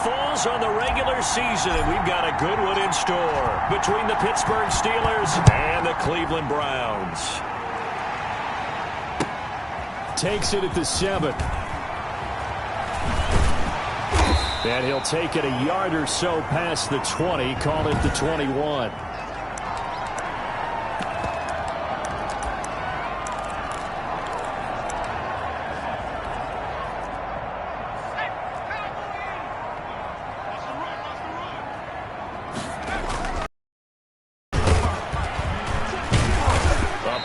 falls on the regular season, and we've got a good one in store between the Pittsburgh Steelers and the Cleveland Browns. Takes it at the 7. And he'll take it a yard or so past the 20, call it the 21.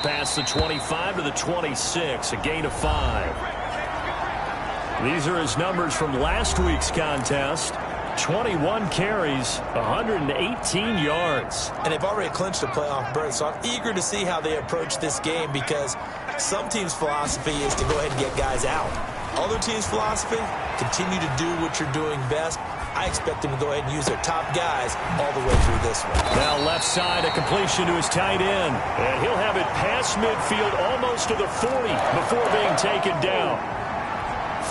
Past the 25 to the 26, a gain of 5. These are his numbers from last week's contest. 21 carries, 118 yards. And they've already clinched a playoff berth, so I'm eager to see how they approach this game because some teams' philosophy is to go ahead and get guys out. Other teams' philosophy, continue to do what you're doing best. I expect them to go ahead and use their top guys all the way through this one. Now left side, a completion to his tight end. And he'll have it past midfield almost to the 40 before being taken down.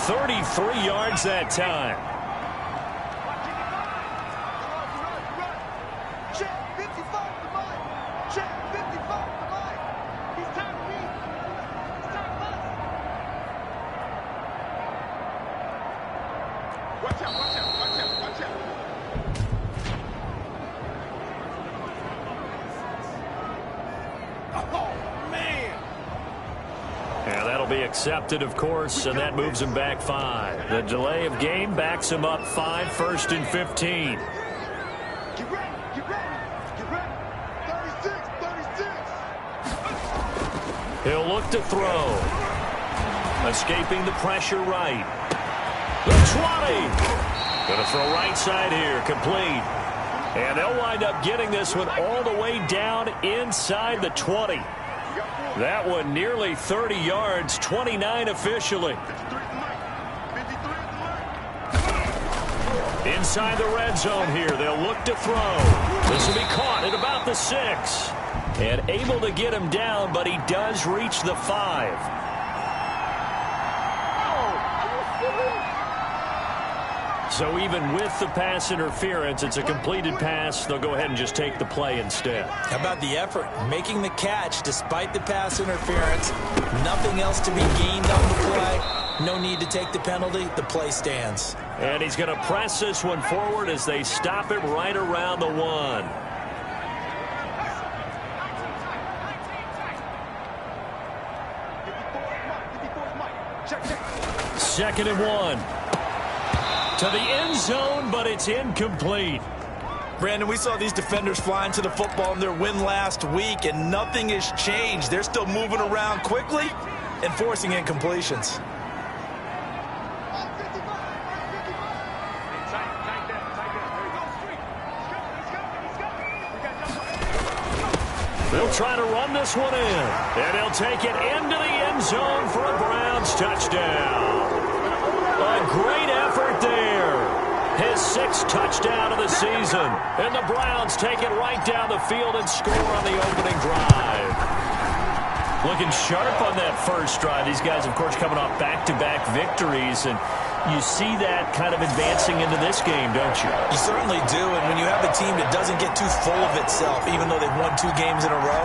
33 yards that time. Accepted, of course, and that moves him back 5. The delay of game backs him up 5, 1st and 15. Get ready, get ready, get ready. 36, 36. He'll look to throw. Escaping the pressure right. The 20. Gonna throw right side here, complete. And they'll wind up getting this one all the way down inside the 20. That one nearly 30 yards, 29 officially. Inside the red zone here, they'll look to throw. This will be caught at about the 6. And able to get him down, but he does reach the 5. So even with the pass interference, it's a completed pass. They'll go ahead and just take the play instead. How about the effort? Making the catch despite the pass interference. Nothing else to be gained on the play. No need to take the penalty. The play stands. And he's going to press this one forward as they stop him right around the 1. Second and 1. To the end zone, but it's incomplete. Brandon, we saw these defenders flying to the football in their win last week, and nothing has changed. They're still moving around quickly and forcing incompletions. They'll try to run this one in, and he'll take it into the end zone for a Browns touchdown. A great effort there. His 6th touchdown of the season. And the Browns take it right down the field and score on the opening drive. Looking sharp on that first drive. These guys, of course, coming off back-to-back victories. And you see that kind of advancing into this game, don't you? You certainly do. And when you have a team that doesn't get too full of itself, even though they've won 2 games in a row,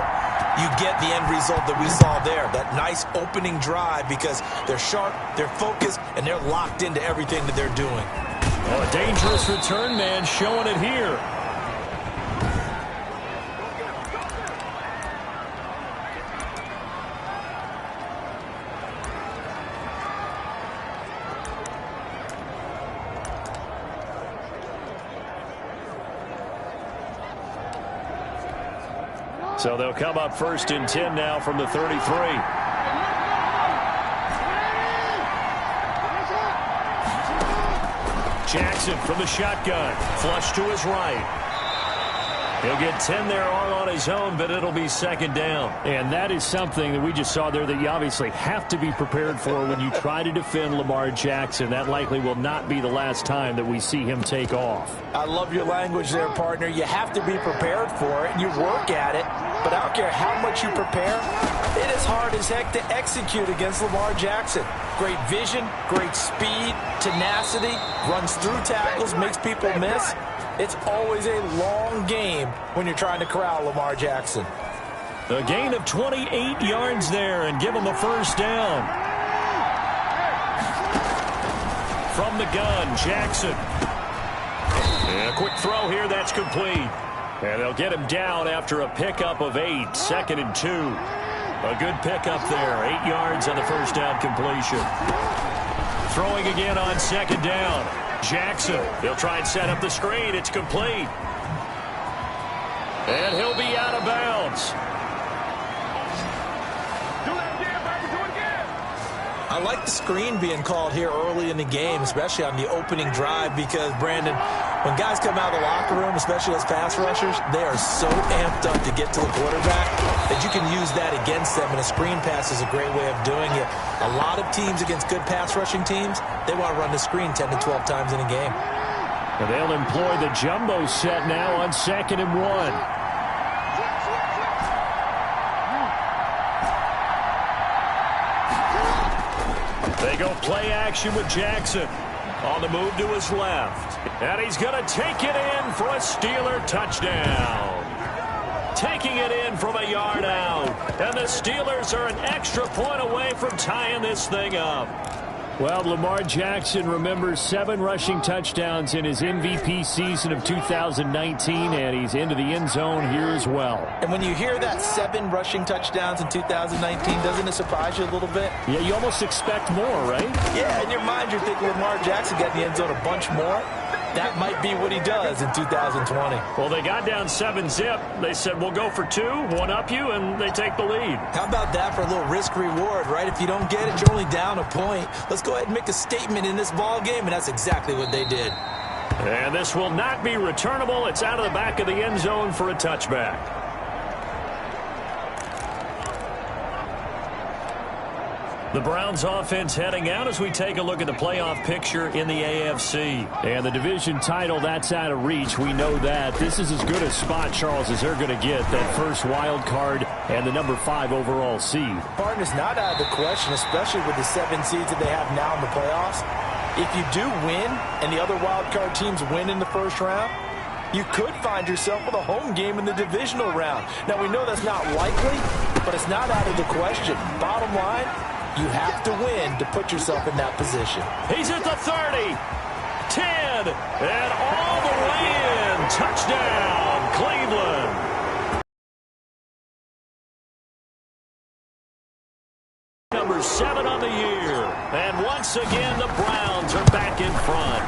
you get the end result that we saw there. That nice opening drive because they're sharp, they're focused, and they're locked into everything that they're doing. Well, a dangerous return man showing it here. So they'll come up 1st and 10 now from the 33. Jackson from the shotgun. Flush to his right. He'll get 10 there all on his own, but it'll be 2nd down. And that is something that we just saw there that you obviously have to be prepared for when you try to defend Lamar Jackson. That likely will not be the last time that we see him take off. I love your language there, partner. You have to be prepared for it, and you work at it. But I don't care how much you prepare, It is hard as heck to execute against Lamar Jackson. Great vision, great speed, tenacity, runs through tackles, makes people miss. It's always a long game when you're trying to corral Lamar Jackson. A gain of 28 yards there and give him a first down. From the gun, Jackson. And a quick throw here, that's complete. And they'll get him down after a pickup of 8, 2nd and 2. A good pickup there, 8 yards on the first down completion. Throwing again on 2nd down. Jackson, they'll try and set up the screen. It's complete. And he'll be out of bounds. I like the screen being called here early in the game, especially on the opening drive, because, Brandon, when guys come out of the locker room, especially as pass rushers, they are so amped up to get to the quarterback that you can use that against them, and a screen pass is a great way of doing it. A lot of teams against good pass rushing teams, they want to run the screen 10 to 12 times in a game. And they'll employ the jumbo set now on 2nd and 1. They go play action with Jackson. On the move to his left. And he's going to take it in for a Steeler touchdown. Taking it in from a yard out. And the Steelers are an extra point away from tying this thing up. Well, Lamar Jackson remembers 7 rushing touchdowns in his MVP season of 2019, and he's into the end zone here as well. And when you hear that 7 rushing touchdowns in 2019, doesn't it surprise you a little bit? Yeah, you almost expect more, right? Yeah, in your mind you're thinking Lamar Jackson got in the end zone a bunch more. That might be what he does in 2020. Well, they got down 7-zip. They said, we'll go for 2, one up you, and they take the lead. How about that for a little risk-reward, right? If you don't get it, you're only down a point. Let's go ahead and make a statement in this ball game, and that's exactly what they did. And this will not be returnable. It's out of the back of the end zone for a touchback. The Browns offense heading out as we take a look at the playoff picture in the AFC. And the division title, that's out of reach. We know that. This is as good a spot, Charles, as they're going to get. That first wild card and the number 5 overall seed. Partner's not out of the question, especially with the 7 seeds that they have now in the playoffs. If you do win and the other wild card teams win in the first round, you could find yourself with a home game in the divisional round. Now, we know that's not likely, but it's not out of the question. Bottom line, you have to win to put yourself in that position. He's at the 30, 10, and all the way in. Touchdown, Cleveland. Number 7 on the year. And once again, the Browns are back in front.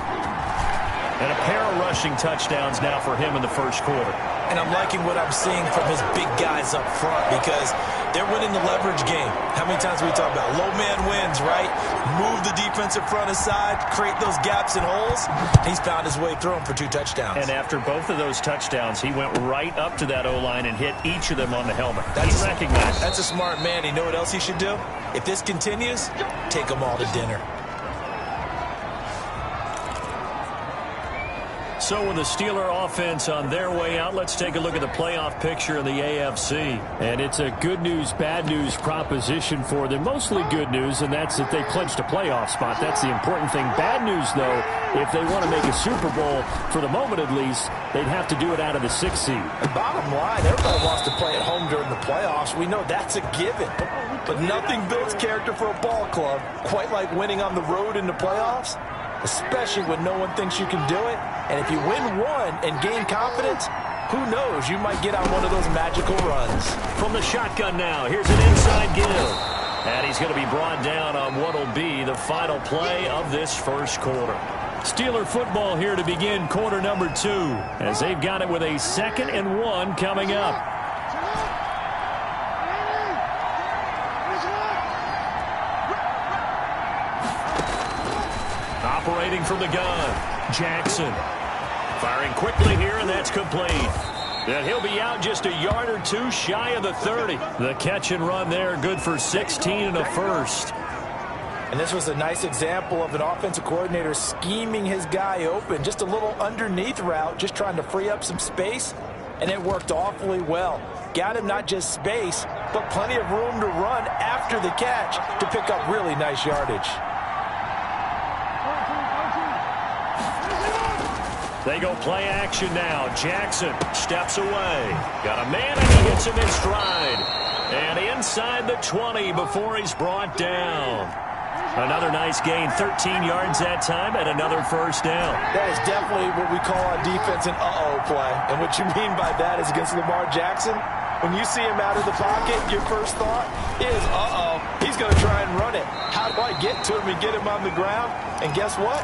And a pair of rushing touchdowns now for him in the first quarter. And I'm liking what I'm seeing from his big guys up front because they're winning the leverage game. How many times we talk about low man wins, right? Move the defensive front aside, create those gaps and holes. He's found his way through them for 2 touchdowns. And after both of those touchdowns, he went right up to that O-line and hit each of them on the helmet. He recognized. That's a smart man. You know what else he should do? If this continues, take them all to dinner. So with the Steeler offense on their way out, let's take a look at the playoff picture in the AFC. And it's a good news, bad news proposition for them. Mostly good news, and that's that they clinched a playoff spot. That's the important thing. Bad news, though, if they want to make a Super Bowl, for the moment at least, they'd have to do it out of the 6th seed. And bottom line, everybody wants to play at home during the playoffs. We know that's a given. But nothing builds character for a ball club quite like winning on the road in the playoffs, especially when no one thinks you can do it. And if you win one and gain confidence, who knows? You might get on one of those magical runs. From the shotgun now, here's an inside give. And he's going to be brought down on what will be the final play of this first quarter. Steeler football here to begin quarter number 2, as they've got it with a 2nd and 1 coming up. Operating from the gun, Jackson. Firing quickly here, and that's complete. And he'll be out just a yard or 2 shy of the 30. The catch and run there, good for 16 and a first. And this was a nice example of an offensive coordinator scheming his guy open. Just a little underneath route, just trying to free up some space. and it worked awfully well. Got him not just space, but plenty of room to run after the catch to pick up really nice yardage. They go play action now. Jackson steps away. Got a man, and he hits him in stride. And inside the 20 before he's brought down. Another nice gain, 13 yards that time, and another first down. That is definitely what we call on defense an uh-oh play. And what you mean by that is against Lamar Jackson, when you see him out of the pocket, your first thought is, uh-oh, he's going to try and run it. How do I get to him and get him on the ground? And guess what?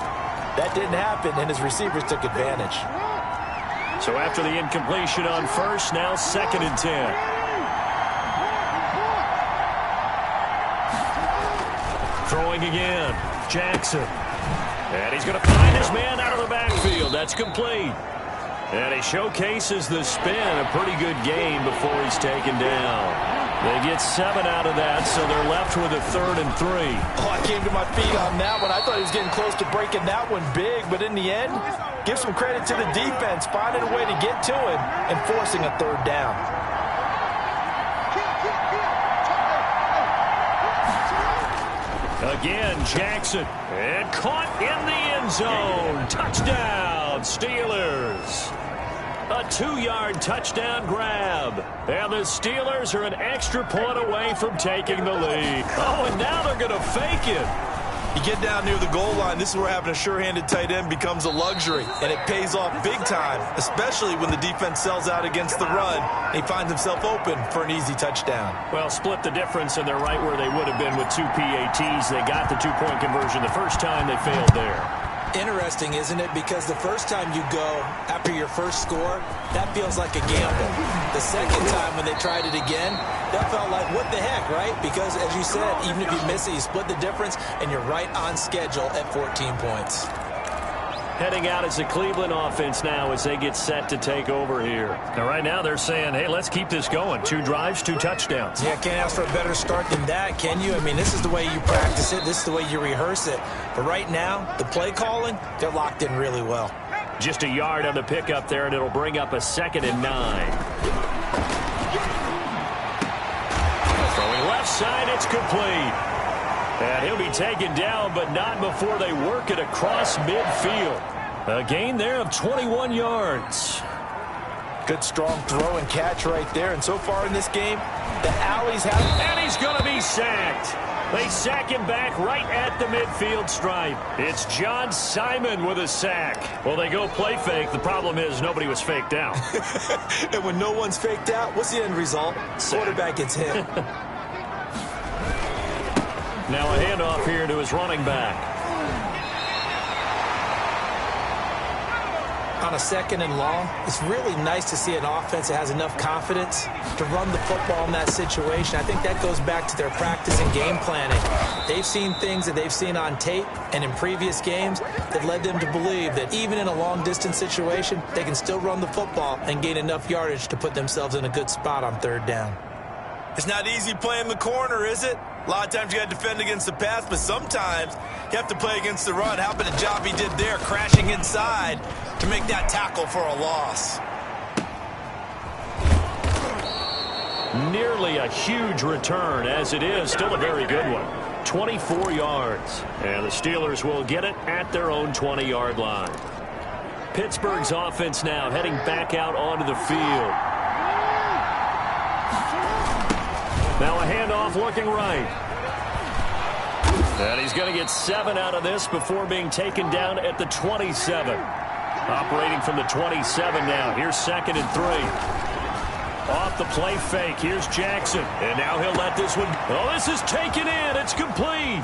That didn't happen, and his receivers took advantage. So after the incompletion on first, now 2nd and 10. Throwing again, Jackson. And he's going to find his man out of the backfield. That's complete. And he showcases the spin. A pretty good gain before he's taken down. They get 7 out of that, so they're left with a 3rd and 3. Oh, I came to my feet on that one. I thought he was getting close to breaking that one big, but in the end, give some credit to the defense, finding a way to get to him and forcing a 3rd down. Again, Jackson. And caught in the end zone. Touchdown, Steelers. A 2-yard touchdown grab. And the Steelers are an extra point away from taking the lead. Oh, and now they're going to fake it. You get down near the goal line, this is where having a sure-handed tight end becomes a luxury, and it pays off big time, especially when the defense sells out against the run, and he finds himself open for an easy touchdown. Well, split the difference, and they're right where they would have been with 2 PATs. They got the 2-point conversion the first time. They failed there. Interesting, isn't it? Because the first time you go after your first score, that feels like a gamble. The second time when they tried it again, that felt like, what the heck, right? Because, as you said, even if you miss it, you split the difference, and you're right on schedule at 14 points. Heading out as the Cleveland offense now as they get set to take over here. Now, right now, they're saying, hey, let's keep this going. 2 drives, 2 touchdowns. Yeah, can't ask for a better start than that, can you? I mean, this is the way you practice it. This is the way you rehearse it. But right now, the play calling, they're locked in really well. Just a yard on the pickup there, and it'll bring up a 2nd and 9. Throwing left side, it's complete. And he'll be taken down, but not before they work it across midfield. A gain there of 21 yards. Good strong throw and catch right there. And so far in this game, the alleys have... And he's going to be sacked. They sack him back right at the midfield stripe. It's John Simon with a sack. Well, they go play fake. The problem is nobody was faked out. And when no one's faked out, what's the end result? Quarterback gets hit. Now a handoff here to his running back. On a 2nd and long, it's really nice to see an offense that has enough confidence to run the football in that situation. I think that goes back to their practice and game planning. They've seen things that they've seen on tape and in previous games that led them to believe that even in a long-distance situation, they can still run the football and gain enough yardage to put themselves in a good spot on 3rd down. It's not easy playing the corner, is it? A lot of times you got to defend against the pass, but sometimes you have to play against the run. How about the job he did there, crashing inside to make that tackle for a loss? Nearly a huge return, as it is. Still a very good one. 24 yards. And the Steelers will get it at their own 20-yard line. Pittsburgh's offense now heading back out onto the field. Now a handoff looking right. And he's going to get 7 out of this before being taken down at the 27. Operating from the 27 now. Here's 2nd and 3. Off the play fake. Here's Jackson. And now he'll let this one. Oh, this is taken in. It's complete.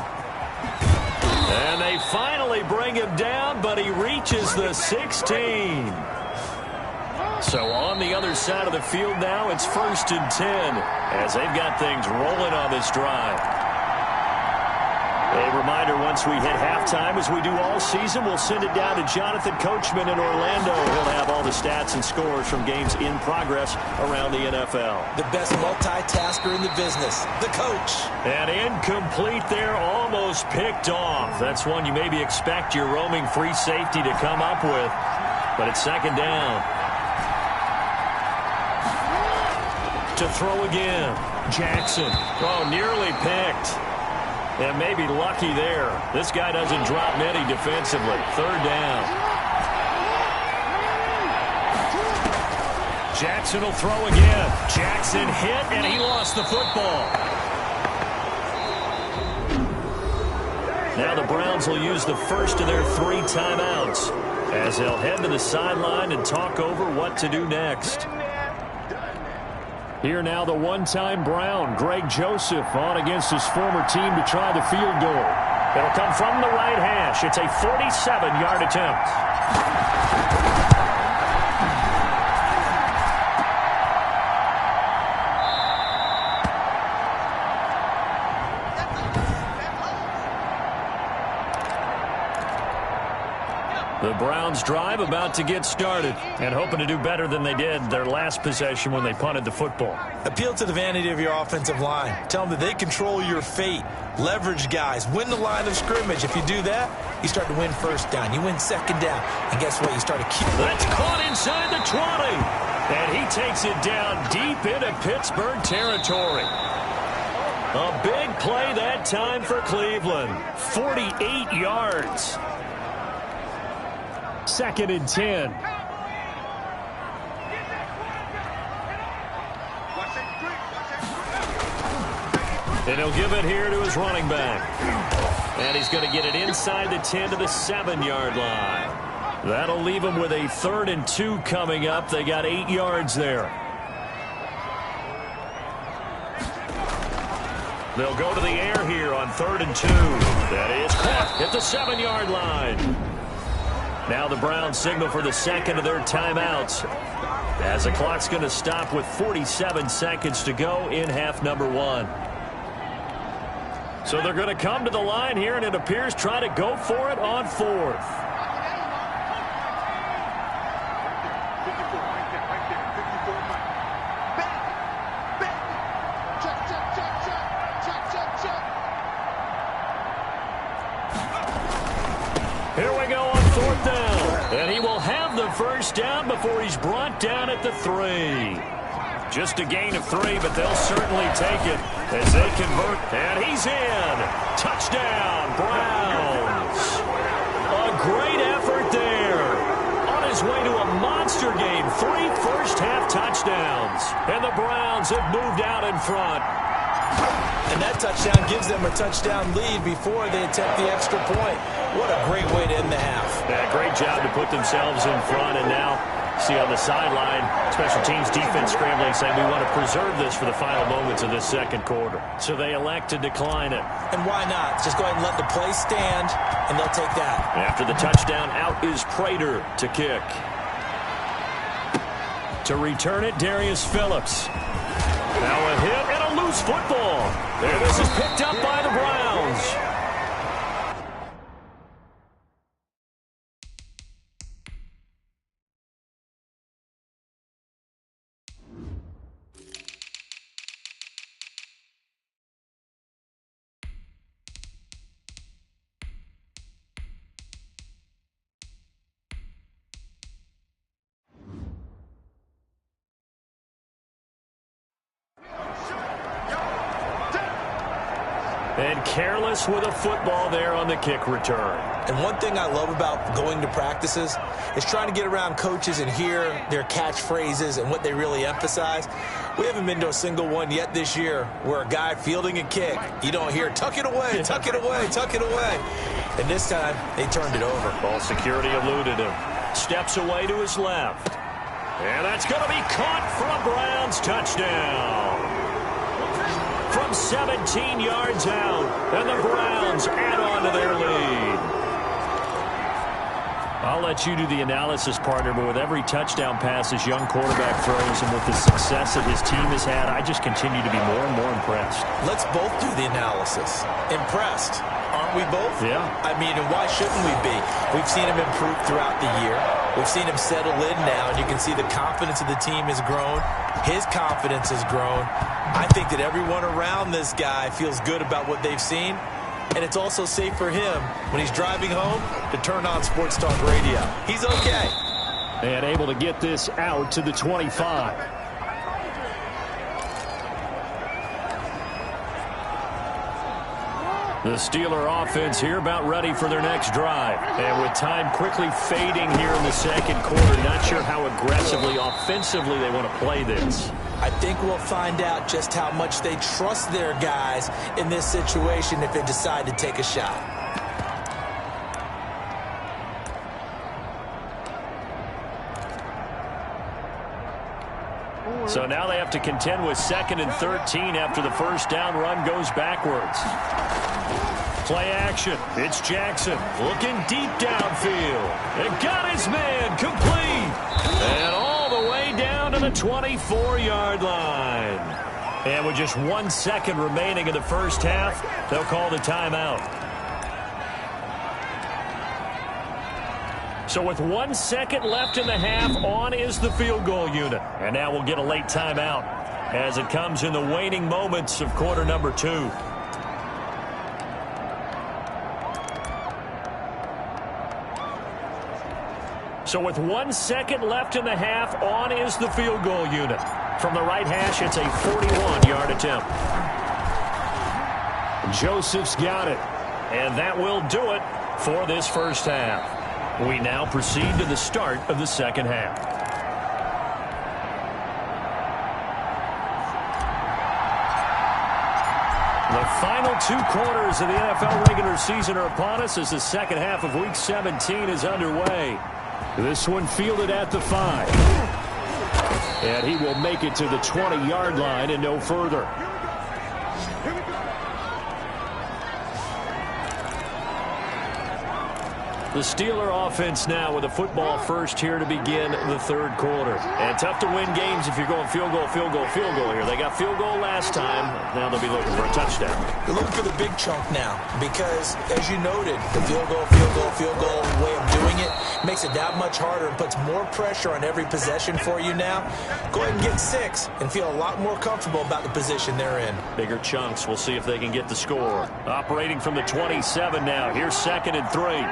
And they finally bring him down, but he reaches the 16. So on the other side of the field now, it's 1st and 10 as they've got things rolling on this drive. A reminder, once we hit halftime, as we do all season, we'll send it down to Jonathan Coachman in Orlando. He'll have all the stats and scores from games in progress around the NFL. The best multitasker in the business, the coach. And incomplete there, almost picked off. That's one you maybe expect your roaming free safety to come up with, but it's 2nd down. to throw again. Jackson. Oh, nearly picked. And maybe lucky there. This guy doesn't drop many defensively. Third down. Jackson will throw again. Jackson hit, and he lost the football. Now the Browns will use the first of their 3 timeouts as they'll head to the sideline and talk over what to do next. Here now the one-time Brown, Greg Joseph, on against his former team to try the field goal. It'll come from the right hash. It's a 47-yard attempt. The Browns drive about to get started and hoping to do better than they did their last possession when they punted the football. Appeal to the vanity of your offensive line. Tell them that they control your fate. Leverage guys. Win the line of scrimmage. If you do that, you start to win first down. You win second down. And guess what? You start to keep. That's caught inside the 20. And he takes it down deep into Pittsburgh territory. A big play that time for Cleveland. 48 yards. 2nd and 10. And he'll give it here to his running back. And he's going to get it inside the 10 to the 7-yard line. That'll leave him with a 3rd and 2 coming up. They got 8 yards there. They'll go to the air here on 3rd and 2. That is caught at the 7-yard line. Now the Browns signal for the second of their timeouts as the clock's going to stop with 47 seconds to go in half number 1. So they're going to come to the line here, and it appears try to go for it on 4th. Here we go on 4th down. And he will have the first down before he's brought down at the 3. Just a gain of 3, but they'll certainly take it as they convert. And he's in. Touchdown, Browns. A great effort there. On his way to a monster game. 3 first-half touchdowns. And the Browns have moved out in front. And that touchdown gives them a touchdown lead before they attempt the extra point. What a great way to end the half. Yeah, great job to put themselves in front. And now, see on the sideline, special teams defense scrambling, saying we want to preserve this for the final moments of this second quarter. So they elect to decline it. And why not? Just go ahead and let the play stand, and they'll take that. After the touchdown, out is Prater to kick. To return it, Darius Phillips. Now a hit and a loose football. And this is picked up by the Browns. And careless with a football there on the kick return. And one thing I love about going to practices is trying to get around coaches and hear their catchphrases and what they really emphasize. We haven't been to a single one yet this year where a guy fielding a kick, you don't hear, tuck it away, tuck it away, tuck it away. And this time, they turned it over. Ball security eluded him. Steps away to his left. And that's going to be caught for a Browns touchdown. From 17 yards out, and the Browns add on to their lead. I'll let you do the analysis, partner, but with every touchdown pass his young quarterback throws and with the success that his team has had, I just continue to be more and more impressed. Let's both do the analysis. Impressed. Aren't we both? Yeah. I mean, and why shouldn't we be? We've seen him improve throughout the year. We've seen him settle in now, and you can see the confidence of the team has grown. His confidence has grown. I think that everyone around this guy feels good about what they've seen, and it's also safe for him when he's driving home to turn on Sports Talk Radio. He's okay. And able to get this out to the 25. The Steeler offense here about ready for their next drive. And with time quickly fading here in the second quarter, not sure how aggressively, offensively they want to play this. I think we'll find out just how much they trust their guys in this situation if they decide to take a shot. So now they have to contend with 2nd and 13 after the first down run goes backwards. Play action. It's Jackson looking deep downfield. And got his man complete. And all the way down to the 24-yard line. And with just 1 second remaining in the first half, they'll call the timeout. So with 1 second left in the half, on is the field goal unit. And now we'll get a late timeout as it comes in the waning moments of quarter number 2. So with 1 second left in the half, on is the field goal unit. From the right hash, it's a 41-yard attempt. Joseph's got it. And that will do it for this first half. We now proceed to the start of the second half. The final 2 quarters of the NFL regular season are upon us as the second half of Week 17 is underway. This one fielded at the 5. And he will make it to the 20-yard line and no further. The Steeler offense now with a football first here to begin the third quarter. And tough to win games if you're going field goal, field goal, field goal here. They got field goal last time. Now they'll be looking for a touchdown. They're looking for the big chunk now because, as you noted, the field goal way of doing it makes it that much harder and puts more pressure on every possession for you now. Go ahead and get 6 and feel a lot more comfortable about the position they're in. Bigger chunks. We'll see if they can get the score. Operating from the 27 now. Here's 2nd and 3.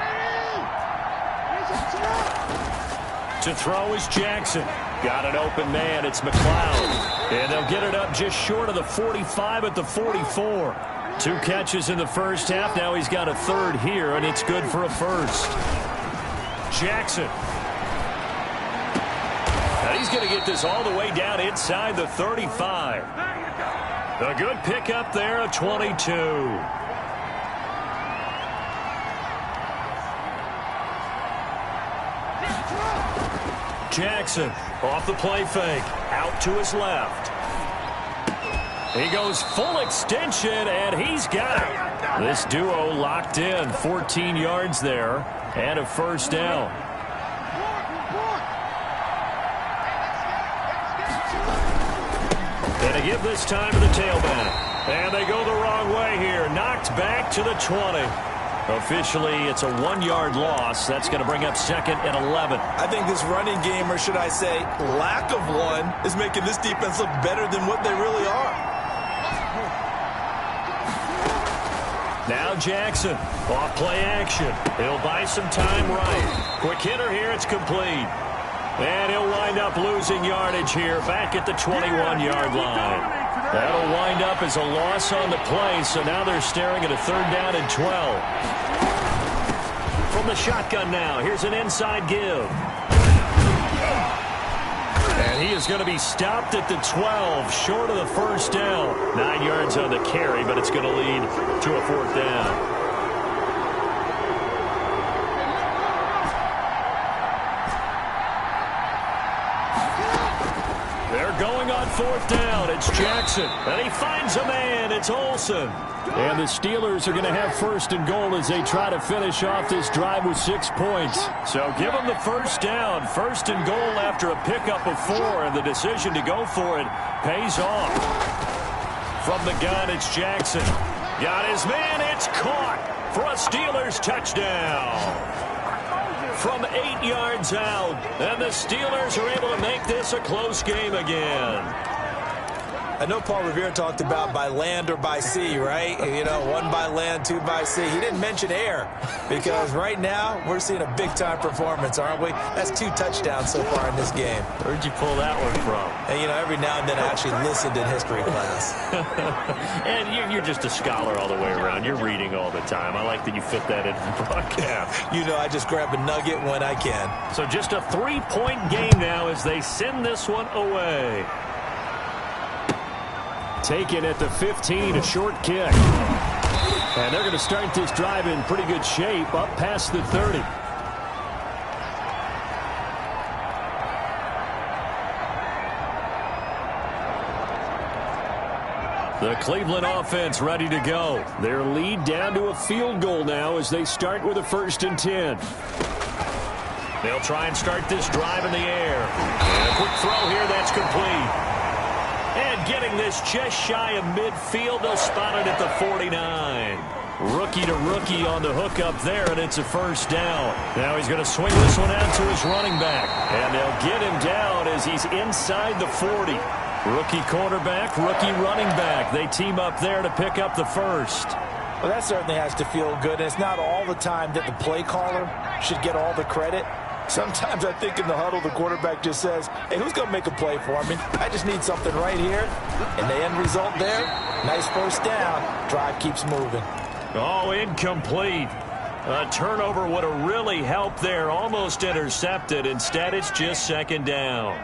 To throw is Jackson. Got an open man. It's McLeod. And they'll get it up just short of the 45 at the 44. 2 catches in the first half. Now he's got a third here, and it's good for a first. Jackson. Now he's going to get this all the way down inside the 35. A good pickup there, a 22. Jackson off the play fake, out to his left. He goes full extension, and he's got it. This duo locked in, 14 yards there, and a first down. And a give this time to the tailback. And they go the wrong way here, knocked back to the 20. Officially, it's a 1-yard loss. That's going to bring up 2nd and 11. I think this running game, or should I say lack of one, is making this defense look better than what they really are. Now Jackson, off play action. He'll buy some time right. Quick hitter here, it's complete. And he'll wind up losing yardage here back at the 21-yard line. That'll wind up as a loss on the play, so now they're staring at a 3rd down and 12. From the shotgun now, here's an inside give. And he is going to be stopped at the 12, short of the first down. 9 yards on the carry, but it's going to lead to a 4th down. Going on 4th down, it's Jackson, and he finds a man, it's Olsen. And the Steelers are going to have 1st and goal as they try to finish off this drive with 6 points. So give them the first down, 1st and goal after a pickup of 4, and the decision to go for it pays off. From the gun, it's Jackson. Got his man, it's caught for a Steelers touchdown. From 8 yards out, and the Steelers are able to make this a close game again. I know Paul Revere talked about by land or by sea, right? You know, 1 by land, 2 by sea. He didn't mention air because right now we're seeing a big-time performance, aren't we? That's 2 touchdowns so far in this game. Where'd you pull that one from? And, you know, every now and then I actually listened in history class. And you're just a scholar all the way around. You're reading all the time. I like that you fit that into the broadcast. You know, I just grab a nugget when I can. So just a 3-point game now as they send this one away. Taken at the 15, a short kick. And they're going to start this drive in pretty good shape, up past the 30. The Cleveland offense ready to go. Their lead down to a field goal now as they start with a 1st and 10. They'll try and start this drive in the air. And a quick throw here that's complete. And getting this just shy of midfield, they'll spot it at the 49. Rookie to rookie on the hook up there, and it's a 1st down. Now he's going to swing this one out to his running back. And they'll get him down as he's inside the 40. Rookie quarterback, rookie running back. They team up there to pick up the 1st. Well, that certainly has to feel good. And it's not all the time that the play caller should get all the credit. Sometimes I think in the huddle, the quarterback just says, hey, who's going to make a play for me? I just need something right here. And the end result there, nice 1st down. Drive keeps moving. Oh, incomplete. A turnover would have really helped there. Almost intercepted. Instead, it's just 2nd down.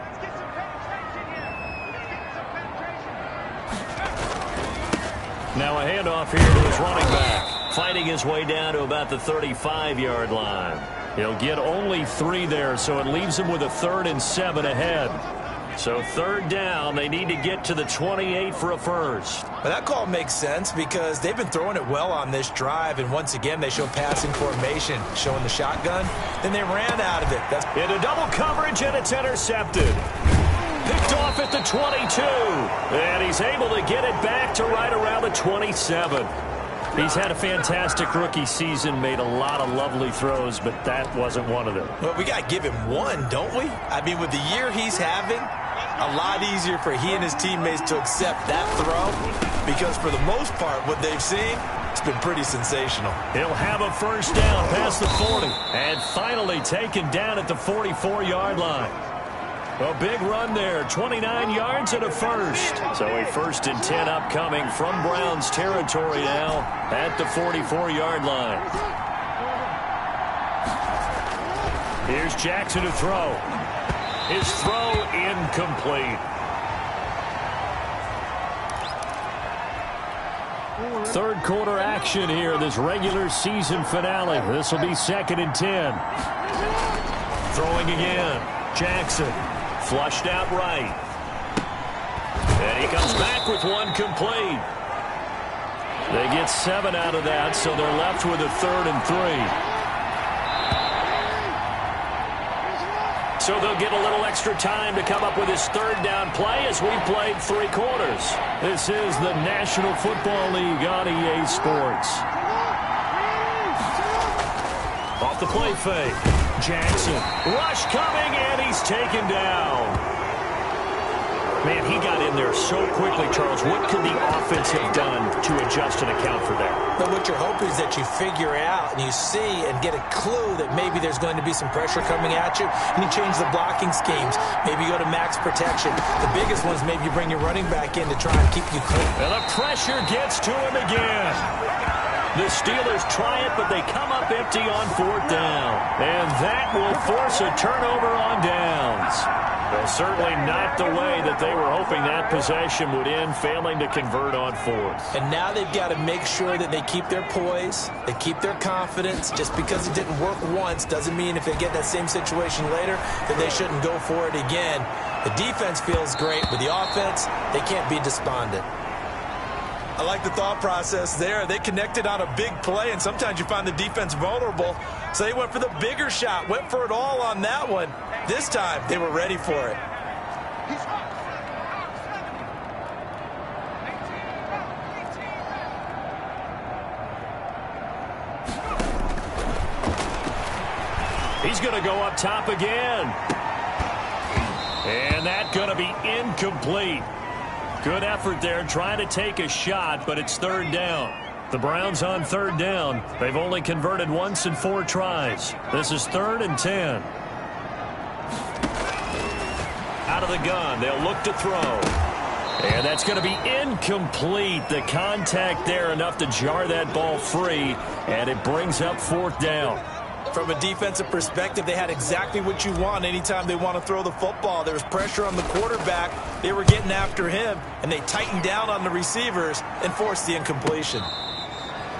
Now a handoff here to his running back. Fighting his way down to about the 35-yard line. He'll get only 3 there, so it leaves him with a 3rd and 7 ahead. So 3rd down, they need to get to the 28 for a 1st. Well, that call makes sense because they've been throwing it well on this drive, and once again they show passing formation, showing the shotgun. Then they ran out of it. That's into double coverage, and it's intercepted. Picked off at the 22, and he's able to get it back to right around the 27. He's had a fantastic rookie season, made a lot of lovely throws, but that wasn't one of them. Well, we got to give him one, don't we? I mean, with the year he's having, a lot easier for he and his teammates to accept that throw because for the most part, what they've seen, it's been pretty sensational. He'll have a 1st down past the 40 and finally taken down at the 44-yard line. A big run there, 29 yards and a 1st. So a 1st and 10 upcoming from Browns territory now at the 44-yard line. Here's Jackson to throw. His throw incomplete. 3rd quarter action here, this regular season finale. This will be 2nd and 10. Throwing again. Jackson. Flushed out right. And he comes back with one complete. They get 7 out of that, so they're left with a 3rd and 3. So they'll get a little extra time to come up with his 3rd down play as we played 3 quarters. This is the National Football League on EA Sports. Off the play fake. Jackson. Rush coming, and he's taken down. Man, he got in there so quickly, Charles. What could the offense have done to adjust and account for that? But what you're hoping is that you figure out and you see and get a clue that maybe there's going to be some pressure coming at you, and you change the blocking schemes. Maybe you go to max protection. The biggest one is maybe you bring your running back in to try and keep you clean. And the pressure gets to him again. The Steelers try it, but they come up empty on 4th down. And that will force a turnover on downs. Well, certainly not the way that they were hoping that possession would end, failing to convert on 4th. And now they've got to make sure that they keep their poise, they keep their confidence. Just because it didn't work once doesn't mean if they get that same situation later that they shouldn't go for it again. The defense feels great, but the offense, they can't be despondent. I like the thought process there. They connected on a big play, and sometimes you find the defense vulnerable. So they went for the bigger shot, went for it all on that one. This time, they were ready for it. He's going to go up top again. And that's going to be incomplete. Good effort there trying to take a shot, but it's third down. The Browns on third down. They've only converted once in 4 tries. This is 3rd and 10. Out of the gun, they'll look to throw. And that's going to be incomplete. The contact there enough to jar that ball free, and it brings up 4th down. From a defensive perspective, they had exactly what you want anytime they want to throw the football. There was pressure on the quarterback. They were getting after him, and they tightened down on the receivers and forced the incompletion.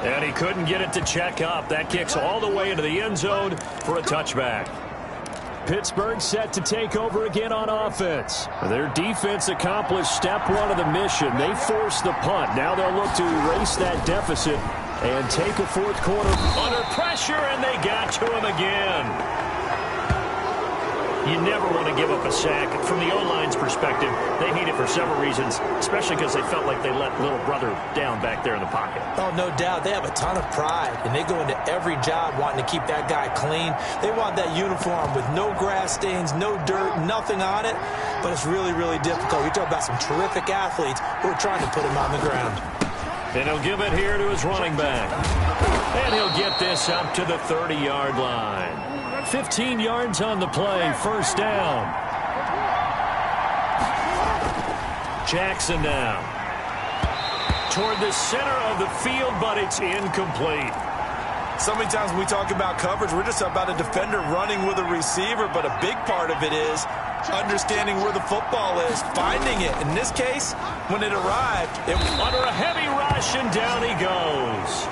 And he couldn't get it to check up. That kicks all the way into the end zone for a touchback. Pittsburgh set to take over again on offense. Their defense accomplished step 1 of the mission. They forced the punt. Now they'll look to erase that deficit and take a 4th quarter under pressure, and they got to him again. You never want to give up a sack. From the O-line's perspective, they need it for several reasons, especially because they felt like they let little brother down back there in the pocket. Oh, no doubt. They have a ton of pride, and they go into every job wanting to keep that guy clean. They want that uniform with no grass stains, no dirt, nothing on it, but it's really, really difficult. You talk about some terrific athletes who are trying to put him on the ground. And he'll give it here to his running back. And he'll get this up to the 30-yard line. 15 yards on the play, 1st down. Jackson now. Toward the center of the field, but it's incomplete. So many times when we talk about coverage, we're just about a defender running with a receiver, but a big part of it is understanding where the football is, finding it. In this case, when it arrived, it was under a heavy rush, and down he goes.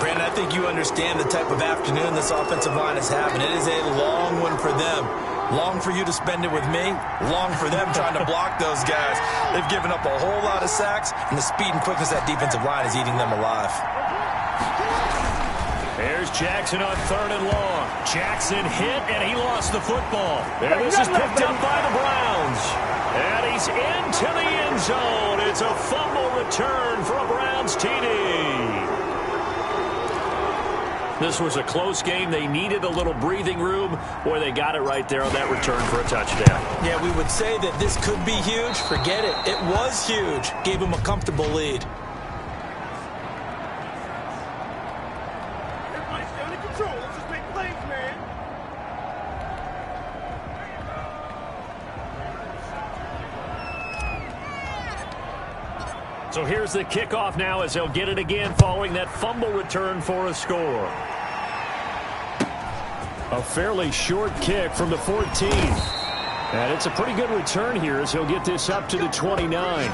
Brandon, I think you understand the type of afternoon this offensive line is having. It is a long one for them. Long for you to spend it with me. Long for them trying to block those guys. They've given up a whole lot of sacks, and the speed and quickness of that defensive line is eating them alive. There's Jackson on 3rd and long. Jackson hit, and he lost the football. And this is picked up by the Browns. And he's into the end zone. It's a fumble return for a Browns TD. This was a close game. They needed a little breathing room. Boy, they got it right there on that return for a touchdown. Yeah, we would say that this could be huge. Forget it. It was huge. Gave him a comfortable lead. Everybody stay under control. Let's just make plays, man. So here's the kickoff now as they'll get it again following that fumble return for a score. A fairly short kick from the 14. And it's a pretty good return here as he'll get this up to the 29.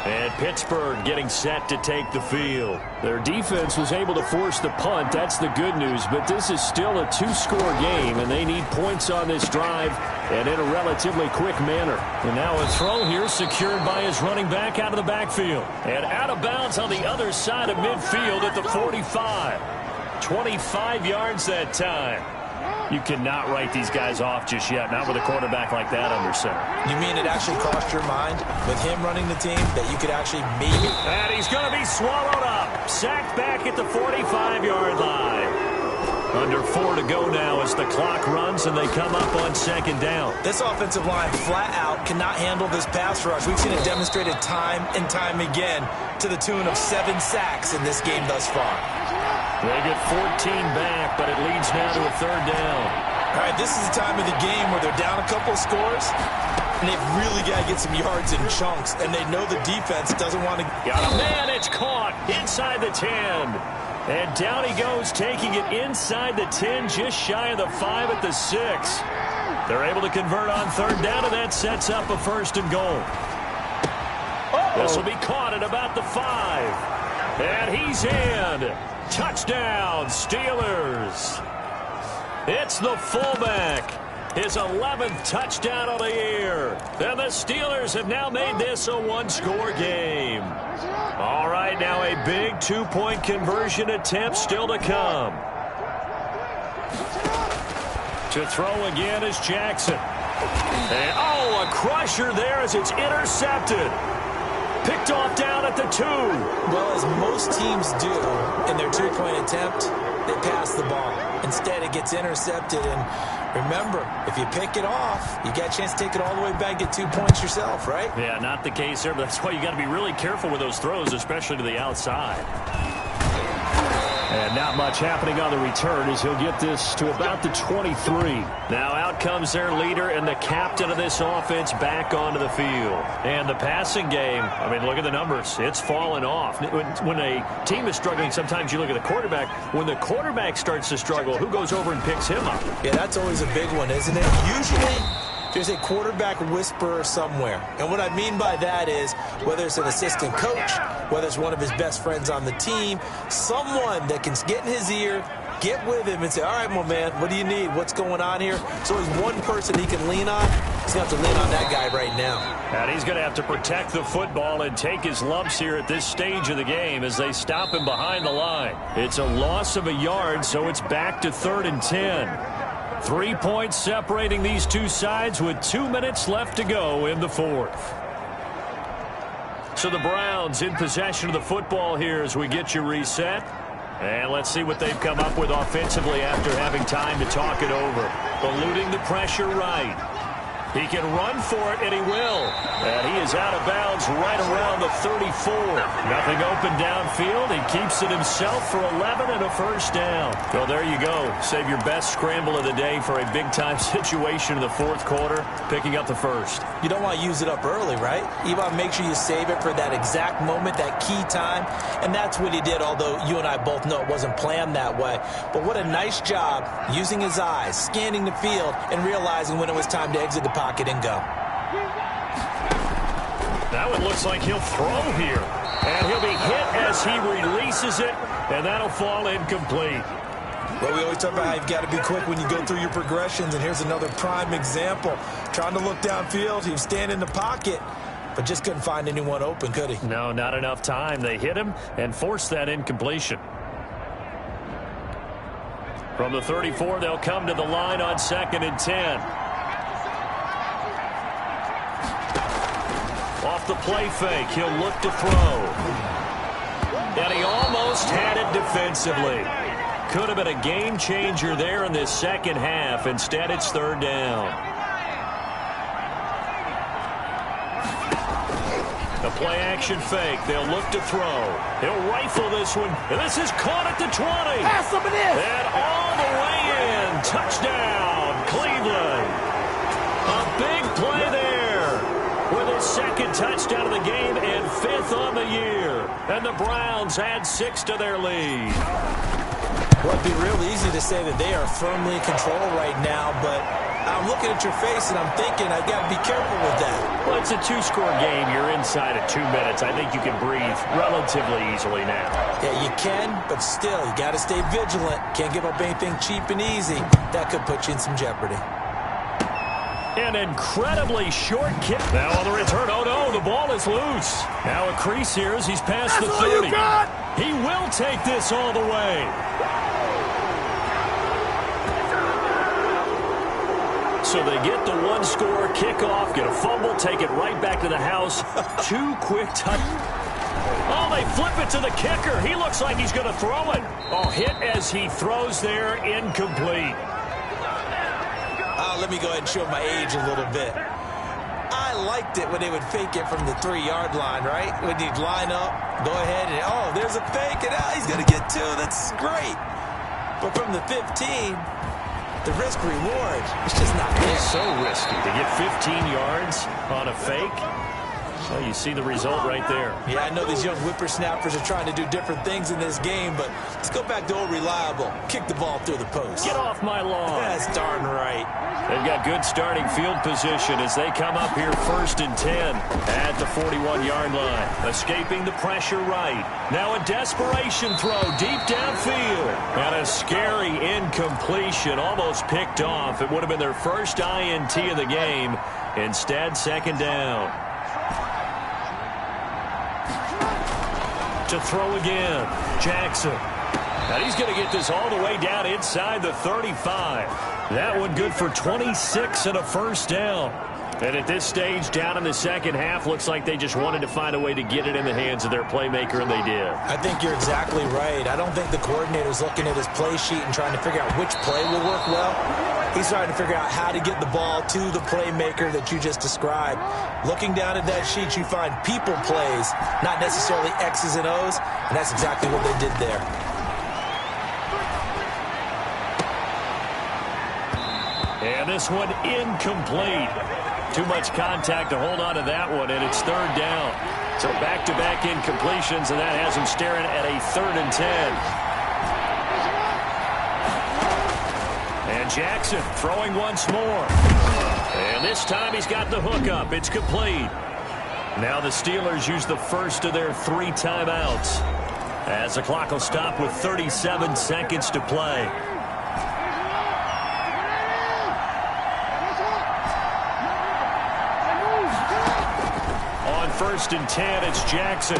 And Pittsburgh getting set to take the field. Their defense was able to force the punt. That's the good news. But this is still a 2-score game, and they need points on this drive and in a relatively quick manner. And now a throw here secured by his running back out of the backfield. And out of bounds on the other side of midfield at the 45. 25 yards that time. You cannot write these guys off just yet, not with a quarterback like that under center. You mean it actually crossed your mind with him running the team that you could actually maybe... And he's going to be swallowed up. Sacked back at the 45-yard line. Under 4 to go now as the clock runs and they come up on 2nd down. This offensive line flat out cannot handle this pass rush. We've seen it demonstrated time and time again to the tune of 7 sacks in this game thus far. They get 14 back, but it leads now to a 3rd down. All right, this is the time of the game where they're down a couple of scores, and they've really got to get some yards in chunks, and they know the defense doesn't want to... Got a man, it's caught inside the 10. And down he goes, taking it inside the 10, just shy of the 5 at the 6. They're able to convert on 3rd down, and that sets up a 1st and goal. This will be caught at about the 5. And he's in. Touchdown, Steelers. It's the fullback. His 11th touchdown of the year. And the Steelers have now made this a 1-score game. All right, now a big 2-point conversion attempt still to come. To throw again is Jackson. And, a crusher there as it's intercepted. Picked off down at the 2. Well, as most teams do in their 2-point attempt, they pass the ball. Instead, it gets intercepted, and Remember, if you pick it off, you got a chance to take it all the way back, get 2 points yourself, right? Yeah, not the case there, but that's why you got to be really careful with those throws, especially to the outside. And not much happening on the return as he'll get this to about the 23. Now out comes their leader and the captain of this offense back onto the field. And the passing game, I mean, look at the numbers. It's fallen off. When a team is struggling, sometimes you look at the quarterback. When the quarterback starts to struggle, who goes over and picks him up? Yeah, that's always a big one, isn't it? Usually there's a quarterback whisperer somewhere. And what I mean by that is whether it's an assistant coach, whether it's one of his best friends on the team, someone that can get in his ear, get with him and say, all right, my man, what do you need? What's going on here? So there's one person he can lean on. He's going to have to lean on that guy right now. And he's going to have to protect the football and take his lumps here at this stage of the game as they stop him behind the line. It's a loss of a yard, so it's back to 3rd and 10. 3 points separating these two sides with 2 minutes left to go in the 4th. So the Browns in possession of the football here as we get you reset. And let's see what they've come up with offensively after having time to talk it over. Eluding the pressure right. He can run for it, and he will. And he is out of bounds right around the 34. Nothing open downfield. He keeps it himself for 11 and a first down. Well, there you go. Save your best scramble of the day for a big-time situation in the 4th quarter, picking up the first. You don't want to use it up early, right? You want to make sure you save it for that exact moment, that key time. And that's what he did, although you and I both know it wasn't planned that way. But what a nice job using his eyes, scanning the field, and realizing when it was time to exit the pocket and go. That one looks like he'll throw here. And he'll be hit as he releases it, and that'll fall incomplete. Well, we always talk about how you've got to be quick when you go through your progressions, and here's another prime example. Trying to look downfield, he was standing in the pocket, but just couldn't find anyone open, could he? No, not enough time. They hit him and forced that incompletion. From the 34, they'll come to the line on 2nd and 10. Off the play fake, he'll look to throw. And he almost had it defensively. Could have been a game changer there in this second half. Instead, it's 3rd down. The play action fake. They'll look to throw. He'll rifle this one. And this is caught at the 20. Pass him it is. And all the way in. Touchdown, Cleveland. A big play there. With his 2nd touchdown of the game and 5th on the year. And the Browns add 6 to their lead. Well, it'd be real easy to say that they are firmly in control right now, but I'm looking at your face and I'm thinking I've got to be careful with that. Well, it's a 2-score game. You're inside of 2 minutes. I think you can breathe relatively easily now. Yeah, you can, but still, you got to stay vigilant. Can't give up anything cheap and easy. That could put you in some jeopardy. An incredibly short kick. Now on the return. Oh, no, the ball is loose. Now a crease here as he's past the 30. He will take this all the way. So they get the 1-score kickoff, get a fumble, take it right back to the house. 2 quick touchdowns. Oh, they flip it to the kicker. He looks like he's going to throw it. Oh, hit as he throws there, incomplete. Let me go ahead and show my age a little bit. I liked it when they would fake it from the 3-yard line, right? When you'd line up, go ahead and, oh, there's a fake, and he's going to get 2. That's great. But from the 15, the risk-reward, it's just not there. It's so risky to get 15 yards on a fake. Well, you see the result right there. Yeah, I know these young whippersnappers are trying to do different things in this game, but let's go back to old reliable. Kick the ball through the post. Get off my lawn. That's darn right. They've got good starting field position as they come up here 1st and 10 at the 41-yard line. Escaping the pressure right. Now a desperation throw deep downfield. And a scary incompletion, almost picked off. It would have been their first INT of the game. Instead, 2nd down. To throw again, Jackson. And he's going to get this all the way down inside the 35. That one good for 26 and a first down. And at this stage, down in the second half, looks like they just wanted to find a way to get it in the hands of their playmaker, and they did. I think you're exactly right. I don't think the coordinator's looking at his play sheet and trying to figure out which play will work well. He's trying to figure out how to get the ball to the playmaker that you just described. Looking down at that sheet, you find people plays, not necessarily X's and O's, and that's exactly what they did there. And this one incomplete. Too much contact to hold on to that one, and it's third down. So back-to-back incompletions, and that has him staring at a 3rd and 10. And Jackson throwing once more. And this time he's got the hook up. It's complete. Now the Steelers use the first of their 3 timeouts, as the clock will stop with 37 seconds to play. On 1st and 10, it's Jackson.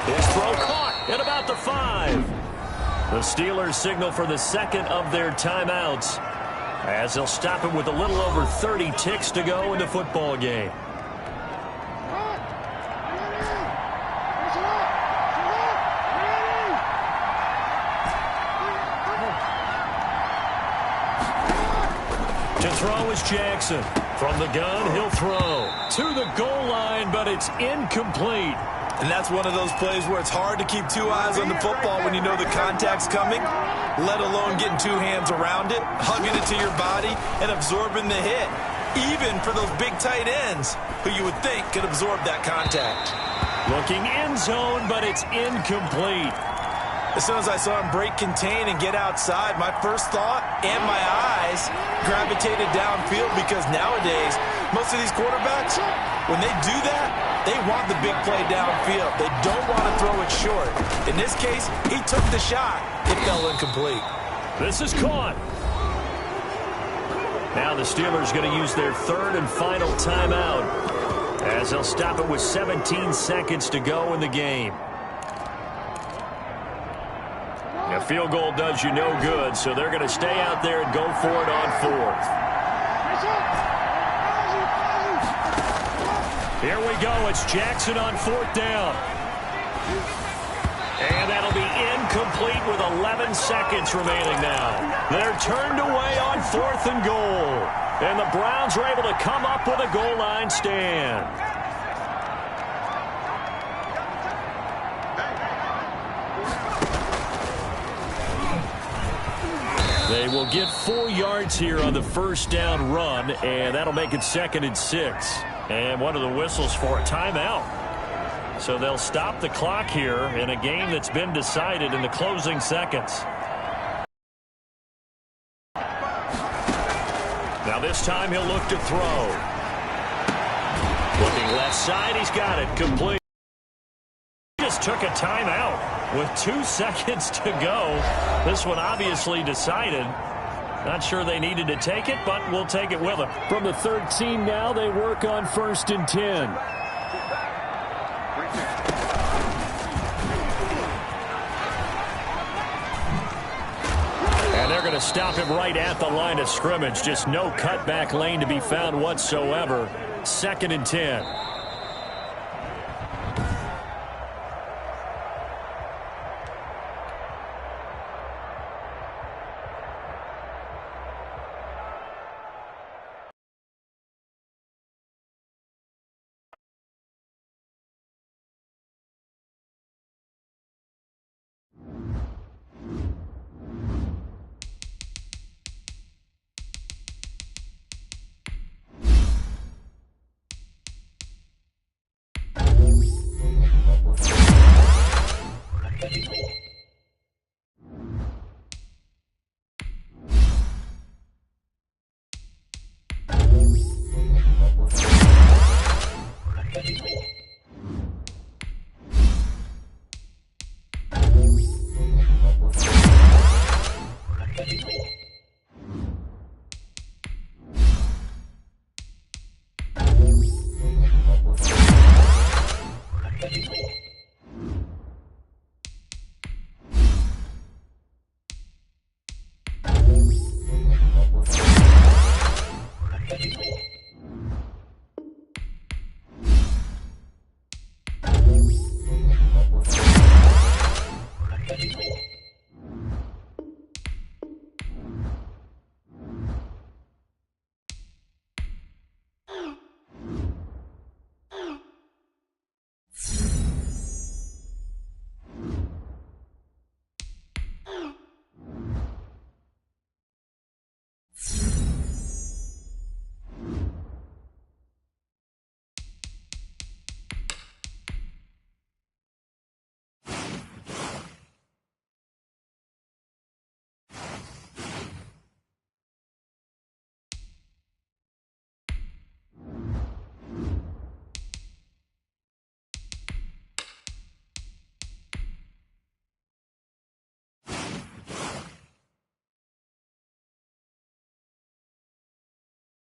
His throw caught at about the 5. The Steelers signal for the second of their timeouts, as they'll stop him with a little over 30 ticks to go in the football game. To throw is Jackson. From the gun, he'll throw to the goal line, but it's incomplete. And that's one of those plays where it's hard to keep 2 eyes on the football when you know the contact's coming, let alone getting 2 hands around it, hugging it to your body, and absorbing the hit, even for those big tight ends who you would think could absorb that contact. Looking end zone, but it's incomplete. As soon as I saw him break contain and get outside, my first thought and my eyes gravitated downfield, because nowadays, most of these quarterbacks, when they do that, they want the big play downfield. They don't want to throw it short. In this case, he took the shot. It fell incomplete. This is caught. Now the Steelers going to use their 3rd and final timeout, as they'll stop it with 17 seconds to go in the game. A field goal does you no good, so they're going to stay out there and go for it on 4th. Here we go. It's Jackson on 4th down. And that'll be incomplete with 11 seconds remaining now. They're turned away on 4th and goal. And the Browns are able to come up with a goal line stand. They will get 4 yards here on the 1st down run, and that'll make it 2nd and 6. And one of the whistles for a timeout. So they'll stop the clock here in a game that's been decided in the closing seconds. Now this time he'll look to throw. Looking left side, he's got it complete. He just took a timeout with 2 seconds to go. This one obviously decided. Not sure they needed to take it, but we'll take it with them. From the 13 now, they work on 1st and 10. And they're going to stop him right at the line of scrimmage. Just no cutback lane to be found whatsoever. 2nd and 10.